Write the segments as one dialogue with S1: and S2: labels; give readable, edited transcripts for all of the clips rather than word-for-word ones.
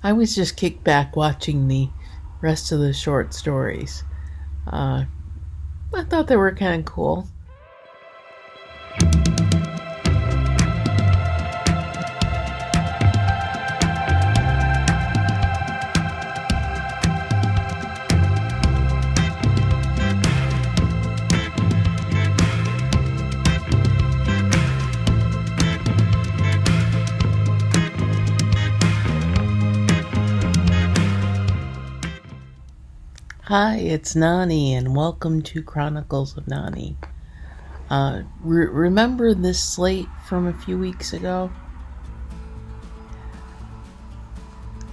S1: I was just kicked back watching the rest of the short stories. Uh, I thought they were kind of cool. Hi, it's Nani, and welcome to Chronicles of Nani. Remember this slate from a few weeks ago?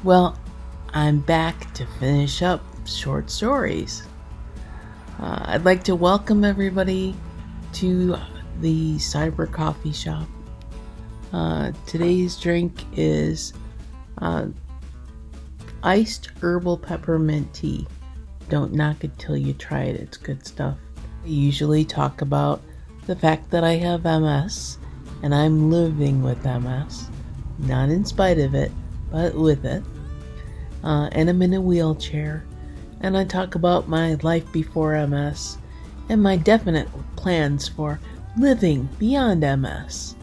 S1: Well, I'm back to finish up short stories. I'd like to welcome everybody to the Cyber Coffee Shop. Today's drink is iced herbal peppermint tea. Don't knock it till you try it, it's good stuff. I usually talk about the fact that I have MS, and I'm living with MS. Not in spite of it, but with it. And I'm in a wheelchair. And I talk about my life before MS, and my definite plans for living beyond MS.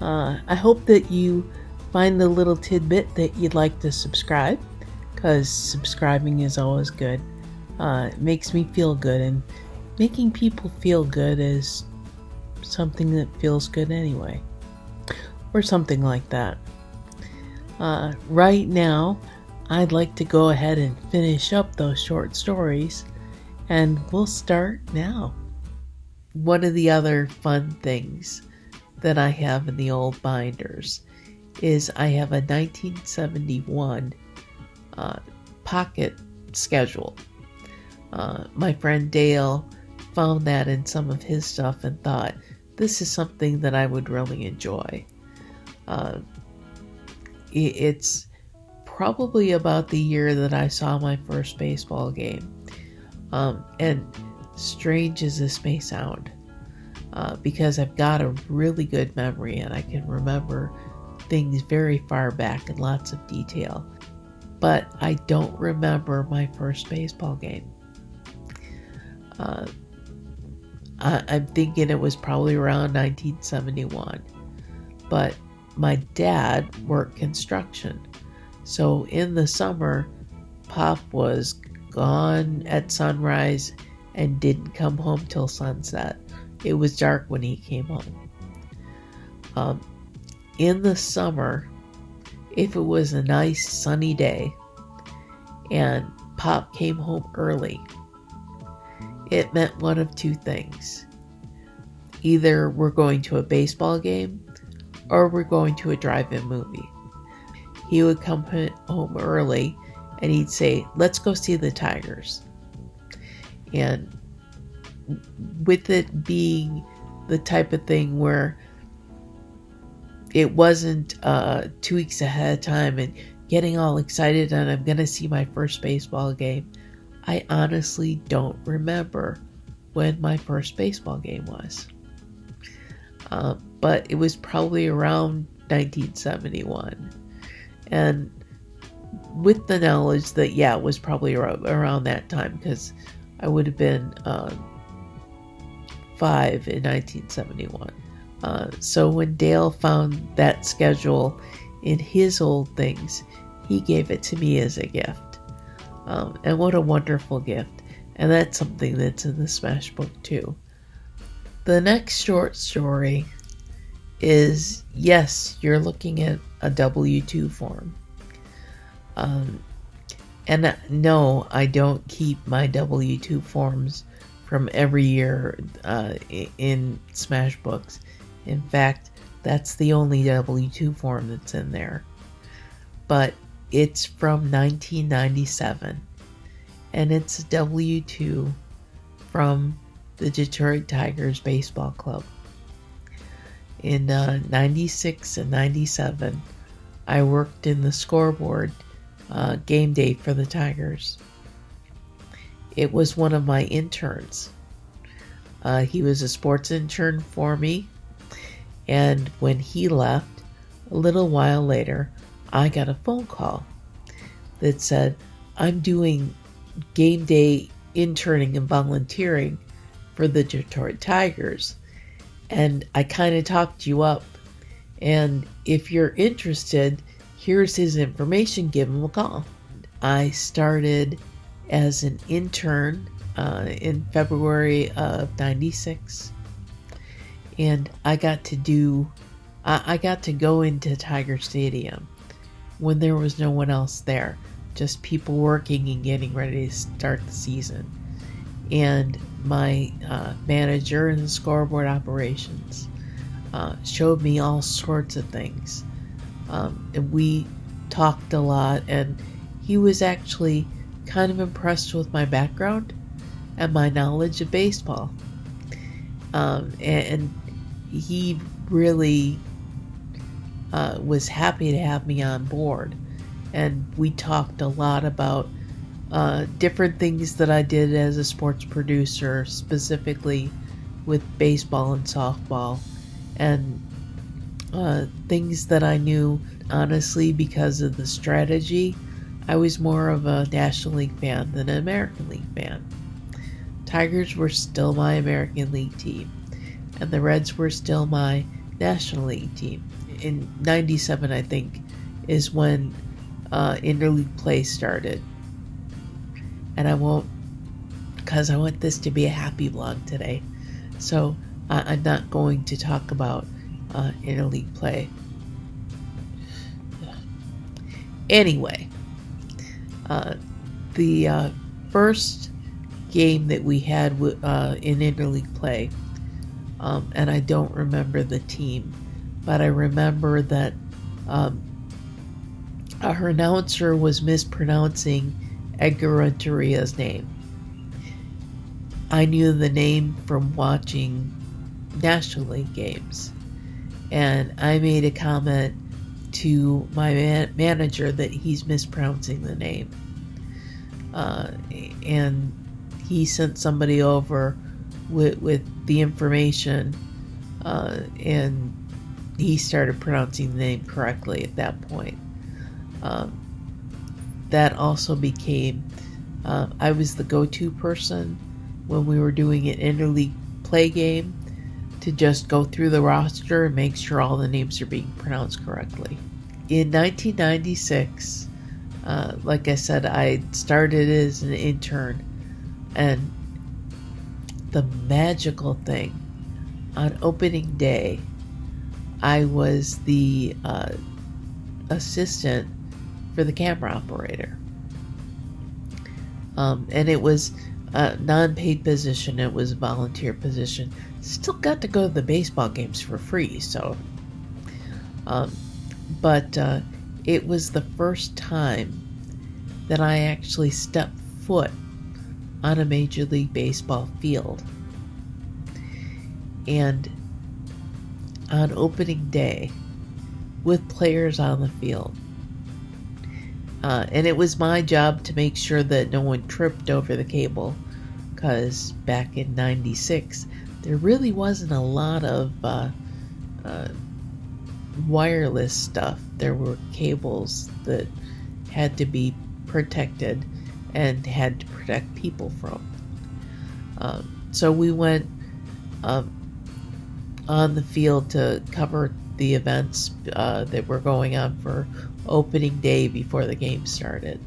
S1: I hope that you find the little tidbit that you'd like to subscribe, because subscribing is always good. It makes me feel good, and making people feel good is something that feels good anyway, or something like that. Right now, I'd like to go ahead and finish up those short stories, and we'll start now. One of the other fun things that I have in the old binders is I have a 1971 pocket schedule. My friend Dale found that in some of his stuff and thought, this is something that I would really enjoy. It's probably about the year that I saw my first baseball game. And strange as this may sound, because I've got a really good memory and I can remember things very far back in lots of detail. But I don't remember my first baseball game. I'm thinking it was probably around 1971. But my dad worked construction. So in the summer, Pop was gone at sunrise and didn't come home till sunset. It was dark when he came home. In the summer, if it was a nice sunny day and Pop came home early, it meant one of two things. Either we're going to a baseball game or we're going to a drive-in movie. He would come home early and he'd say, let's go see the Tigers. And with it being the type of thing where it wasn't 2 weeks ahead of time and getting all excited and I'm going to see my first baseball game, I honestly don't remember when my first baseball game was. But it was probably around 1971. And with the knowledge that, it was probably around that time, because I would have been 5 in 1971. So when Dale found that schedule in his old things, he gave it to me as a gift. And what a wonderful gift. And that's something that's in the Smash book too. The next short story is, yes, you're looking at a W-2 form. And no, I don't keep my W-2 forms from every year in Smash books. In fact, that's the only W-2 form that's in there. But it's from 1997, and it's a W-2 from the Detroit Tigers Baseball Club. In 96 and 97, I worked in the scoreboard game day for the Tigers. It was one of my interns. He was a sports intern for me, and when he left, a little while later, I got a phone call that said, I'm doing game day interning and volunteering for the Detroit Tigers, and I kind of talked you up. And if you're interested, here's his information, give him a call. I started as an intern in February of '96, and I got to go into Tiger Stadium when there was no one else there, just people working and getting ready to start the season. And my manager in the scoreboard operations showed me all sorts of things, and we talked a lot, and he was actually kind of impressed with my background and my knowledge of baseball, and he really was happy to have me on board. And we talked a lot about different things that I did as a sports producer, specifically with baseball and softball, and things that I knew, honestly, because of the strategy. I was more of a National League fan than an American League fan. Tigers were still my American League team, and the Reds were still my National League team. In '97, I think, is when interleague play started. And I won't, because I want this to be a happy vlog today, so I'm not going to talk about interleague play. Anyway, the first game that we had in interleague play, and I don't remember the team, but I remember that our announcer was mispronouncing Edgar Renteria's name. I knew the name from watching National League games, and I made a comment to my manager that he's mispronouncing the name, and he sent somebody over with the information, and he started pronouncing the name correctly at that point. That also became, I was the go-to person when we were doing an interleague play game to just go through the roster and make sure all the names are being pronounced correctly. In 1996, like I said, I started as an intern, and the magical thing, on opening day, I was the assistant for the camera operator. And it was a non-paid position. It was a volunteer position. Still got to go to the baseball games for free, so. But it was the first time that I actually stepped foot on a Major League Baseball field. And on opening day, with players on the field, and it was my job to make sure that no one tripped over the cable, because back in '96 there really wasn't a lot of wireless stuff. There were cables that had to be protected and had to protect people from. So we went on the field to cover the events that were going on for opening day before the game started.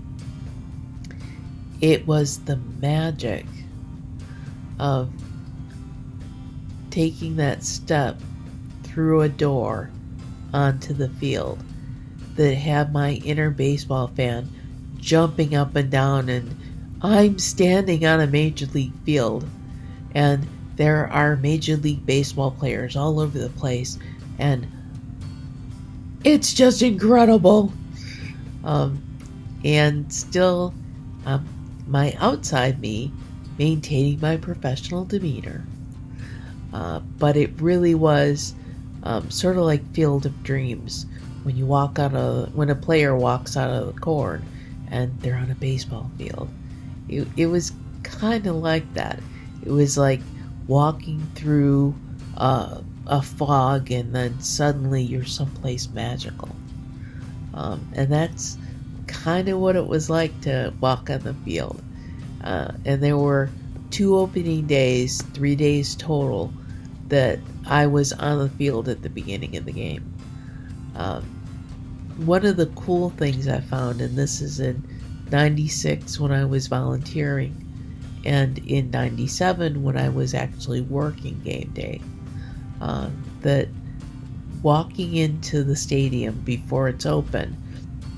S1: It was the magic of taking that step through a door onto the field that had my inner baseball fan jumping up and down, and I'm standing on a major league field, and there are Major League Baseball players all over the place, and it's just incredible. And still, my outside me maintaining my professional demeanor. But it really was sort of like Field of Dreams when when a player walks out of the court and they're on a baseball field. It was kind of like that. It was like walking through a fog, and then suddenly you're someplace magical. And that's kind of what it was like to walk on the field. And there were 2 opening days, 3 days total, that I was on the field at the beginning of the game. One of the cool things I found, and this is in 96 when I was volunteering, and in 97 when I was actually working game day, that walking into the stadium before it's open,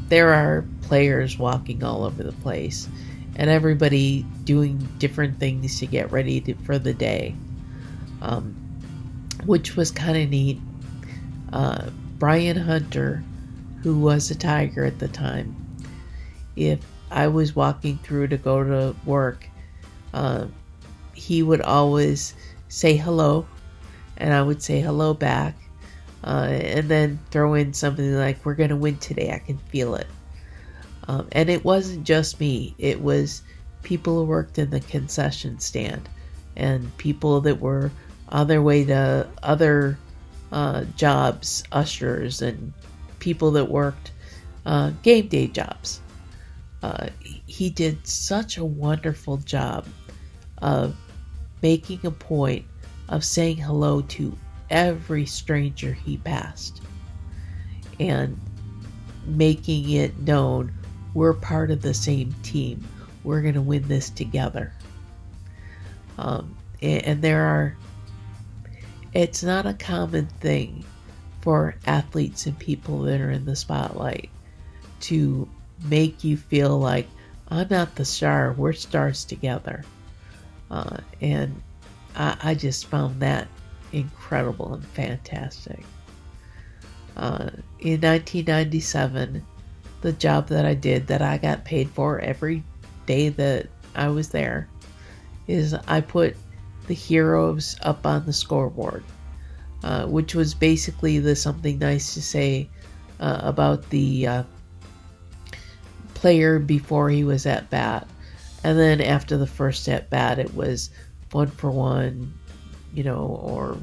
S1: there are players walking all over the place, and everybody doing different things to get ready for the day, which was kind of neat. Brian Hunter, who was a Tiger at the time, if I was walking through to go to work, he would always say hello, and I would say hello back, and then throw in something like, "We're going to win today, I can feel it." And it wasn't just me, it was people who worked in the concession stand, and people that were on their way to other jobs, ushers, and people that worked game day jobs. He did such a wonderful job of making a point of saying hello to every stranger he passed and making it known, we're part of the same team, we're going to win this together. And it's not a common thing for athletes and people that are in the spotlight to make you feel like, I'm not the star, we're stars together. And I just found that incredible and fantastic. In 1997, the job that I did, that I got paid for every day that I was there, is I put the heroes up on the scoreboard, which was basically something nice to say about the player before he was at bat. And then after the first at bat, it was 1 for 1, or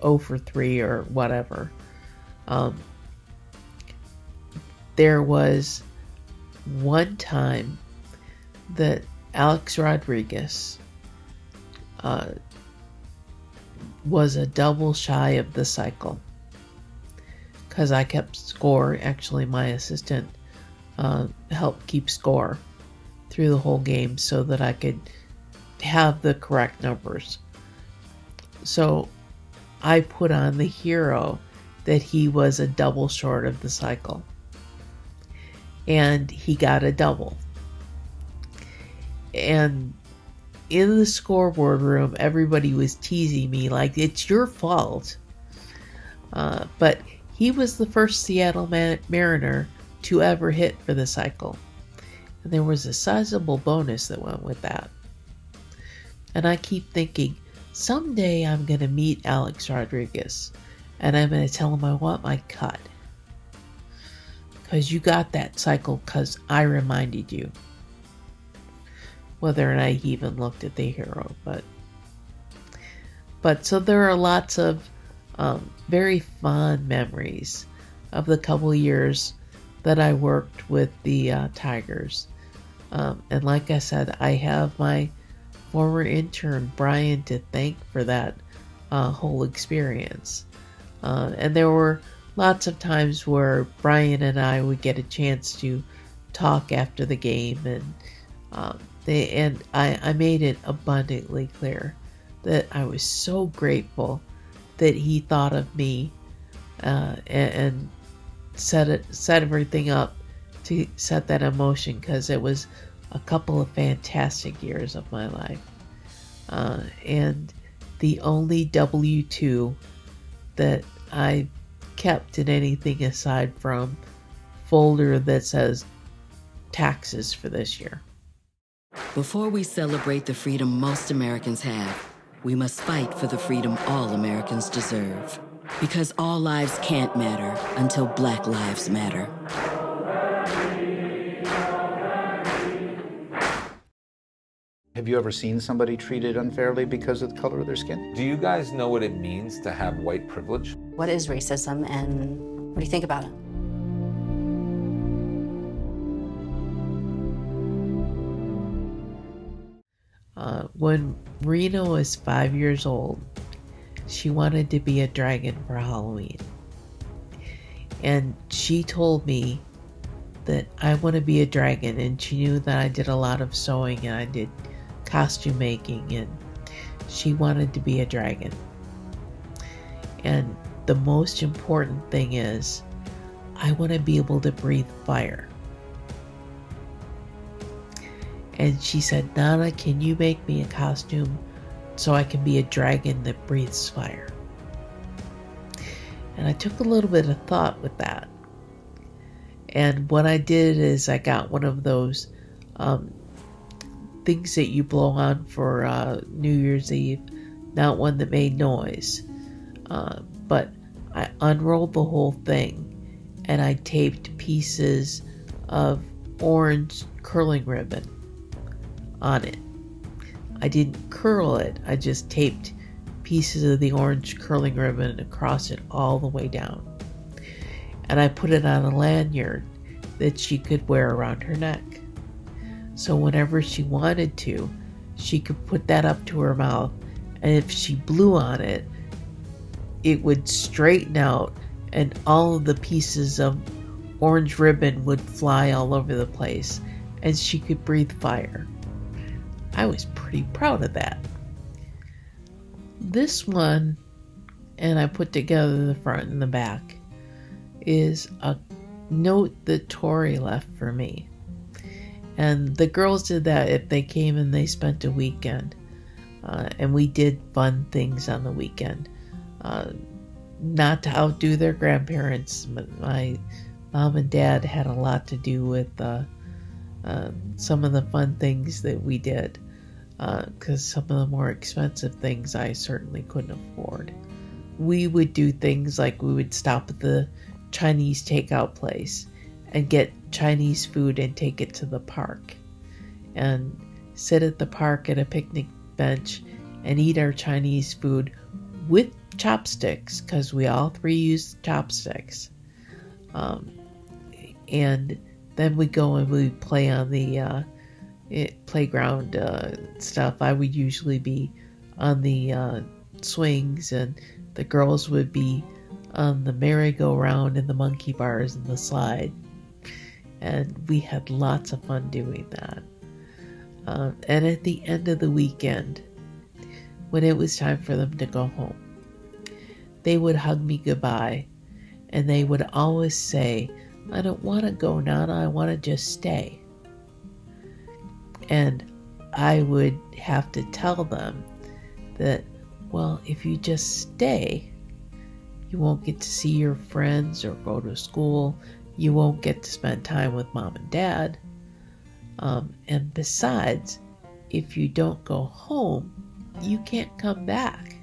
S1: 0 for 3 or whatever. There was one time that Alex Rodriguez was a double shy of the cycle, because I kept score. Actually, my assistant helped keep score through the whole game so that I could have the correct numbers. So I put on the hero that he was a double short of the cycle, and he got a double. And in the scoreboard room, everybody was teasing me like, it's your fault. But he was the first Seattle Mariner to ever hit for the cycle. And there was a sizable bonus that went with that. And I keep thinking, someday I'm going to meet Alex Rodriguez, and I'm going to tell him I want my cut. Because you got that cycle because I reminded you. Whether or not he even looked at the hero. But so there are lots of very fond memories of the couple years that I worked with the Tigers. And like I said, I have my former intern Brian to thank for that whole experience. And there were lots of times where Brian and I would get a chance to talk after the game, and I made it abundantly clear that I was so grateful that he thought of me and set everything up to set that in motion, because it was a couple of fantastic years of my life. And the only W-2 that I kept in anything aside from folder that says taxes for this year.
S2: Before we celebrate the freedom most Americans have, we must fight for the freedom all Americans deserve. Because all lives can't matter until Black lives matter.
S3: Have you ever seen somebody treated unfairly because of the color of their skin?
S4: Do you guys know what it means to have white privilege?
S5: What is racism, and what do you think about it?
S1: When Rena was 5 years old, she wanted to be a dragon for Halloween. And she told me that I want to be a dragon, and she knew that I did a lot of sewing and I did costume making, and she wanted to be a dragon. And the most important thing is, I want to be able to breathe fire. And she said, Nana, can you make me a costume so I can be a dragon that breathes fire? And I took a little bit of thought with that. And what I did is I got one of those things that you blow on for New Year's Eve, not one that made noise. But I unrolled the whole thing and I taped pieces of orange curling ribbon on it. I didn't curl it, I just taped pieces of the orange curling ribbon across it all the way down. And I put it on a lanyard that she could wear around her neck. So whenever she wanted to, she could put that up to her mouth, and if she blew on it, it would straighten out and all of the pieces of orange ribbon would fly all over the place, and she could breathe fire. I was pretty proud of that. This one, and I put together the front and the back, is a note that Tori left for me. And the girls did that if they came and they spent a weekend. And we did fun things on the weekend. Not to outdo their grandparents, but my mom and dad had a lot to do with some of the fun things that we did. Because some of the more expensive things I certainly couldn't afford. We would do things like we would stop at the Chinese takeout place and get Chinese food and take it to the park and sit at the park at a picnic bench and eat our Chinese food with chopsticks, because we all three used chopsticks. And then we go and we play on the playground stuff. I would usually be on the swings, and the girls would be on the merry-go-round and the monkey bars and the slide. And we had lots of fun doing that. And at the end of the weekend, when it was time for them to go home, they would hug me goodbye, and they would always say, I don't want to go, Nana, I want to just stay. And I would have to tell them that, well, if you just stay, you won't get to see your friends or go to school. You won't get to spend time with mom and dad. And besides, if you don't go home, you can't come back.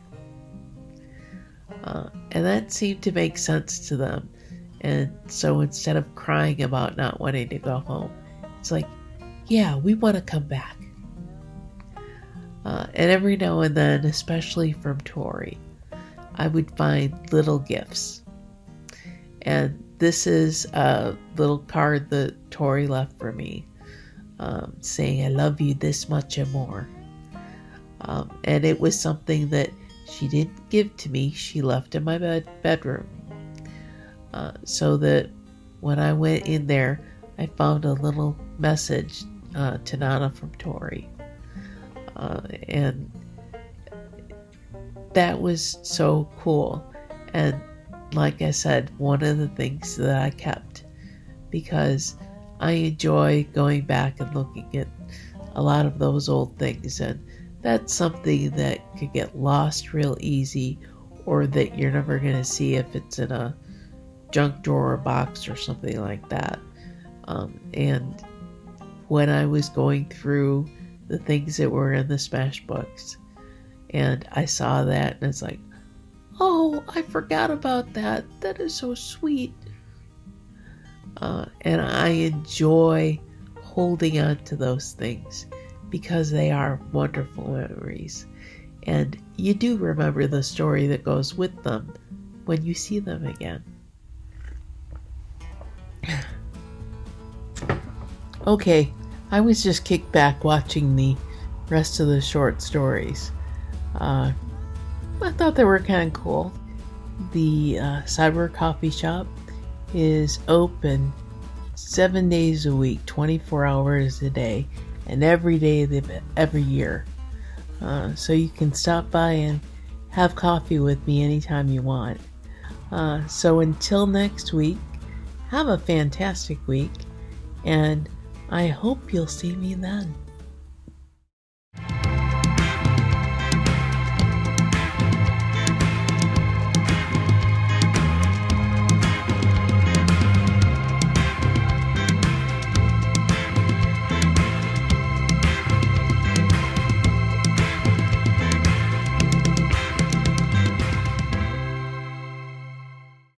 S1: And that seemed to make sense to them. And so instead of crying about not wanting to go home, it's like, yeah, we want to come back. And every now and then, especially from Tori, I would find little gifts. And this is a little card that Tori left for me, saying, I love you this much and more. And it was something that she didn't give to me. She left in my bedroom. So that when I went in there, I found a little message to Nana from Tori. And that was so cool. And like I said, one of the things that I kept, because I enjoy going back and looking at a lot of those old things, and that's something that could get lost real easy, or that you're never going to see if it's in a junk drawer or box or something like that. And when I was going through the things that were in the Smash books, and I saw that, and it's like, oh, I forgot about that. That is so sweet. And I enjoy holding on to those things because they are wonderful memories. And you do remember the story that goes with them when you see them again. Okay, I was just kicked back watching the rest of the short stories. I thought they were kind of cool. The Cyber Coffee Shop is open 7 days a week, 24 hours a day, and every day of every year. So you can stop by and have coffee with me anytime you want. So until next week, have a fantastic week, and I hope you'll see me then.